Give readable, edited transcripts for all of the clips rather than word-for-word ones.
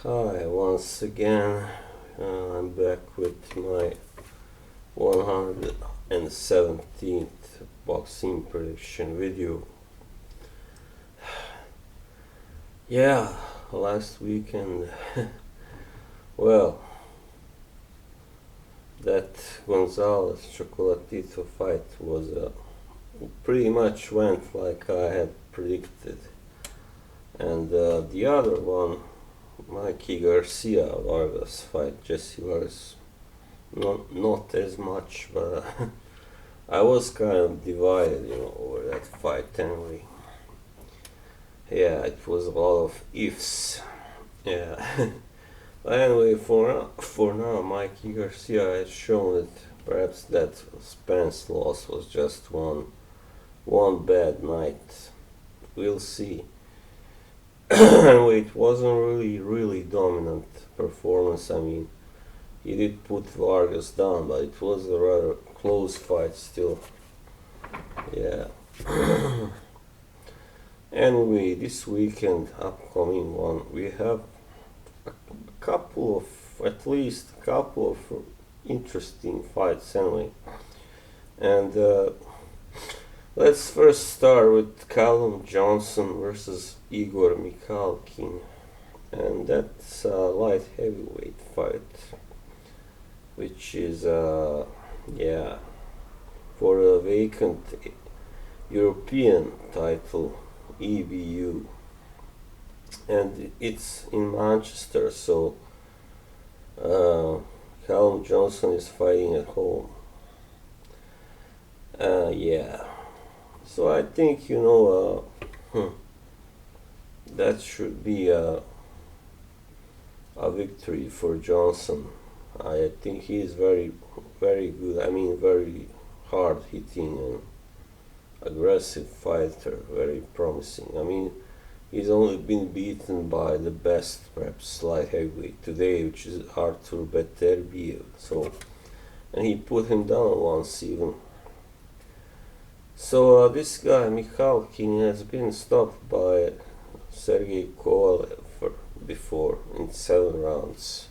Hi, once again. I'm back with my 117th boxing prediction video. Yeah, last weekend, well, that Gonzalez Chocolatito fight was pretty much went like I had predicted. And the other one, Mikey Garcia Vargas fight, Jesse Vargas, not as much, but I was kind of divided, over that fight anyway. Yeah, it was a lot of ifs. Yeah. But anyway, for now, Mikey Garcia has shown that perhaps that Spence loss was just one bad night. We'll see. Anyway, it wasn't really dominant performance. I mean, he did put Vargas down, but it was a rather close fight still. Yeah. Anyway, this weekend, upcoming one, we have at least a couple of interesting fights anyway. And let's first start with Callum Johnson versus Igor Mikhalkin. And that's a light heavyweight fight, which is, for a vacant European title, EBU. And it's in Manchester, so Callum Johnson is fighting at home. So I think, that should be a victory for Johnson. I think he is very good. I mean, very hard hitting and aggressive fighter, very promising. I mean, he's only been beaten by the best, perhaps, light heavyweight today, which is Artur Beterbiev. So, and he put him down once even. So this guy Mikhalkin has been stopped by Sergey Kovalev before in 7 rounds.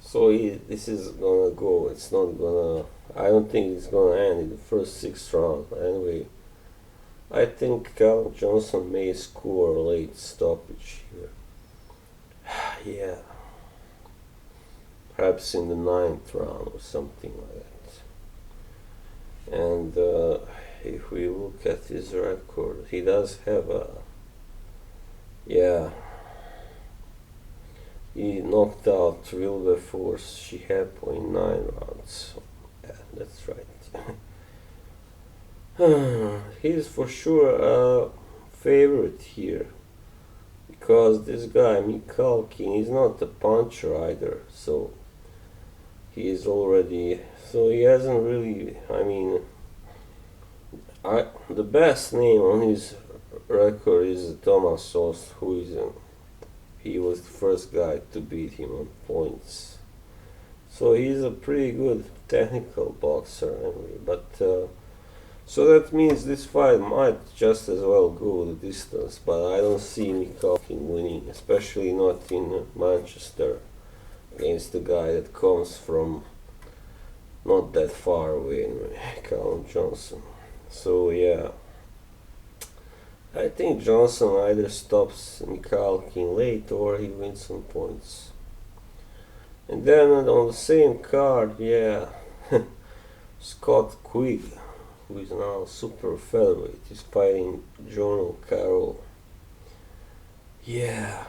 So this is gonna go. It's not gonna. I don't think it's gonna end in the first 6 rounds. Anyway, I think Callum Johnson may score a late stoppage here. Yeah, perhaps in the 9th round or something like that. And if we look at his record, he does have he knocked out Wilberforce Shihepo in 9 rounds. So, yeah, that's right. He's for sure a favorite here, because this guy Mikhalkin is not a puncher either, so he hasn't really, I mean, the best name on his record is Thomas Ost, he was the first guy to beat him on points. So he's a pretty good technical boxer anyway, but so that means this fight might just as well go the distance, but I don't see Mikhalkin winning, especially not in Manchester against the guy that comes from not that far away anyway, Callum Johnson. So yeah, I think Johnson either stops Mikhalkin late or he wins some points. And then on the same card, Scott Quigg, who is now super featherweight, is fighting Carroll. Yeah.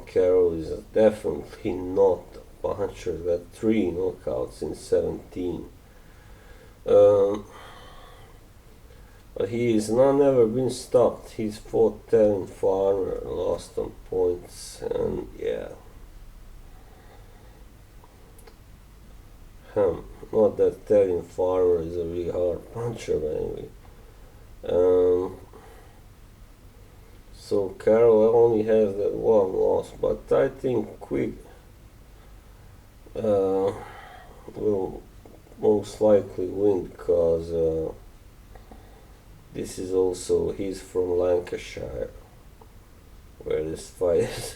Carroll is definitely not a puncher. Got 3 knockouts in 17. But he has never been stopped. He's fought Tevin Farmer and lost on points, and not that Tevin Farmer is a really hard puncher, but anyway. So Carroll only has that 1 loss, but I think Quigg will most likely win, because this is also, he's from Lancashire, where this fight is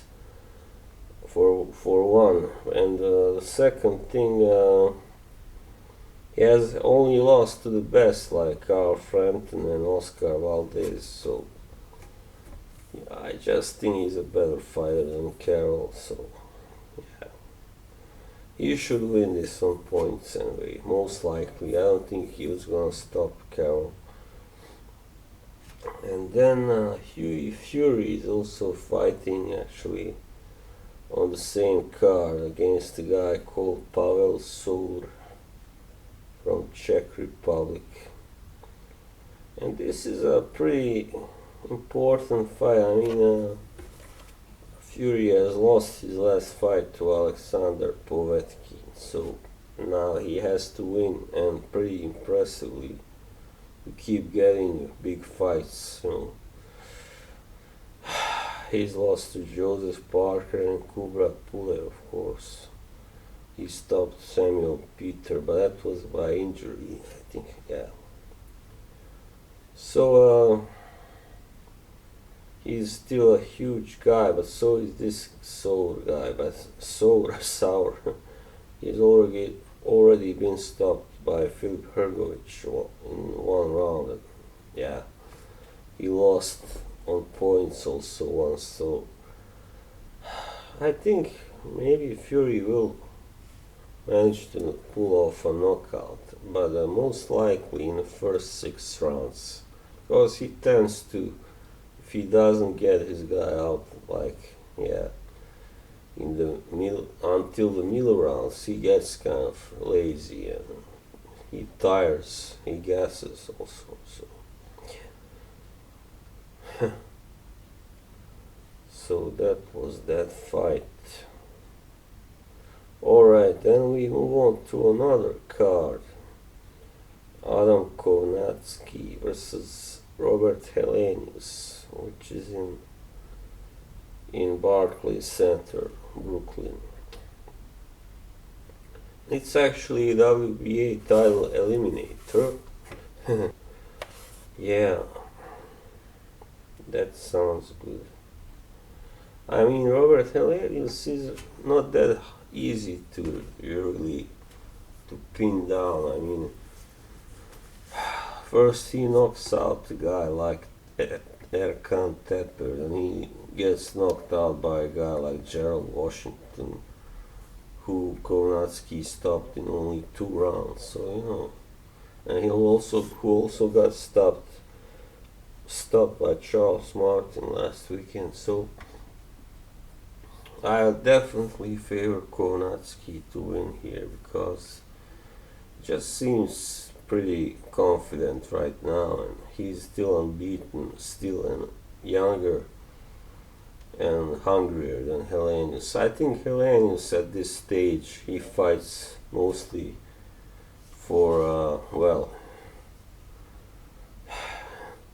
for one. And the second thing, he has only lost to the best like Carl Frampton and Oscar Valdez, so yeah, I just think he's a better fighter than Carroll, so yeah. He should win this on points anyway, most likely. I don't think he was gonna stop Carroll. And then Hughie Fury is also fighting actually on the same card against a guy called Pavel Sour from Czech Republic. And this is a pretty important fight. I mean, Fury has lost his last fight to Alexander Povetkin, so now he has to win, and pretty impressively, to keep getting big fights, you know. He's lost to Joseph Parker and Kubrat Pulev, of course. He stopped Samuel Peter, but that was by injury, I think, yeah. So, he's still a huge guy, but so is this Sour guy, but Sour. He's already been stopped by Filip Hrgovic in one round. Yeah, he lost on points also once, so I think maybe Fury will manage to pull off a knockout, but most likely in the first 6 rounds, because he tends to, if he doesn't get his guy out, like, yeah, in the middle, until the middle rounds, he gets kind of lazy and he tires, he gasses also, so so that was that fight. Alright, then we move on to another card. Adam Kownacki versus Robert Helenius, which is in Barclays Center, Brooklyn. It's actually a WBA title eliminator. Yeah, that sounds good. I mean, Robert Helenius is not that easy to really to pin down. I mean, first he knocks out a guy like Erkan Tepper, and he gets knocked out by a guy like Gerald Washington, who Kownacki stopped in only 2 rounds. So you know, and who also got stopped by Charles Martin last weekend. So I definitely favor Kownacki to win here, because it just seems pretty confident right now, and he's still unbeaten, still and younger and hungrier than Helenius. I think Helenius at this stage, he fights mostly for, well,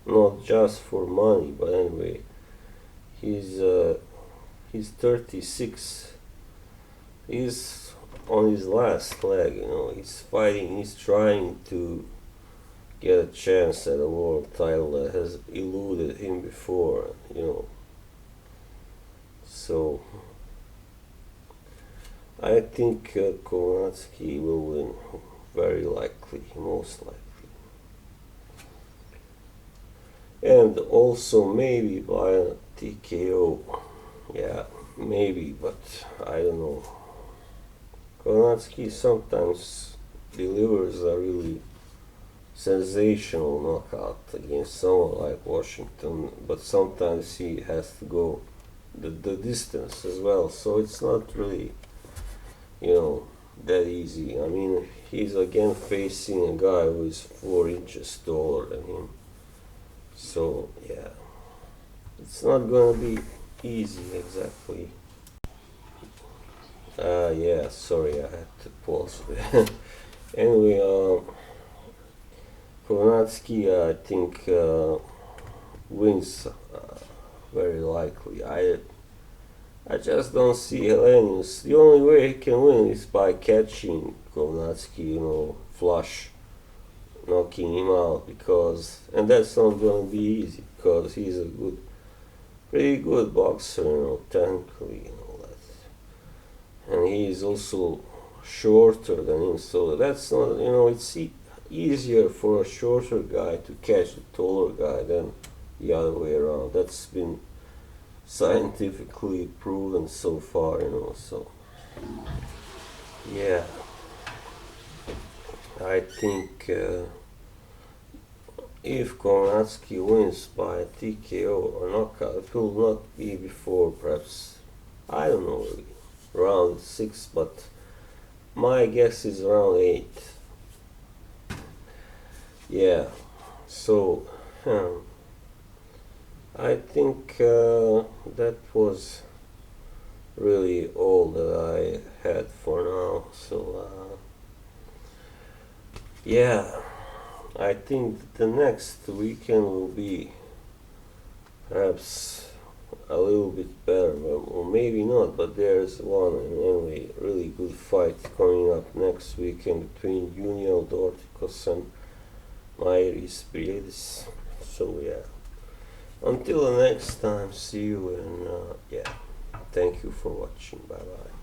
not just for money, but anyway, he's 36. He's on his last leg, you know. He's fighting, he's trying to get a chance at a world title that has eluded him before, you know. So I think Kownacki will win, very likely, most likely. And also maybe by a TKO. Yeah, maybe, but I don't know. Kownacki sometimes delivers a really sensational knockout against someone like Washington, but sometimes he has to go the distance as well, so it's not really, you know, that easy. I mean, he's again facing a guy who is 4 inches taller than him, so yeah, it's not gonna be easy exactly. Yeah, sorry, I had to pause. Anyway, Kownacki, I think, wins very likely. I just don't see Helenius. The only way he can win is by catching Kownacki, you know, flush knocking him out, because, and that's not gonna be easy because he's a pretty good boxer, technically, that, and he's also shorter than him, so that's not, it's easier for a shorter guy to catch a taller guy than the other way around. That's been scientifically proven so far, so yeah, I think if Kownacki wins by TKO or knockout, it will not be before perhaps, I don't know, really, round 6, but my guess is around 8. Yeah, so I think that was really all that I had for now. So yeah, I think the next weekend will be perhaps a little bit better, or maybe not, but there's one anyway really good fight coming up next weekend between Junior Dorticos and Mairis Briedis. So yeah, until the next time, see you, and yeah, thank you for watching. Bye bye.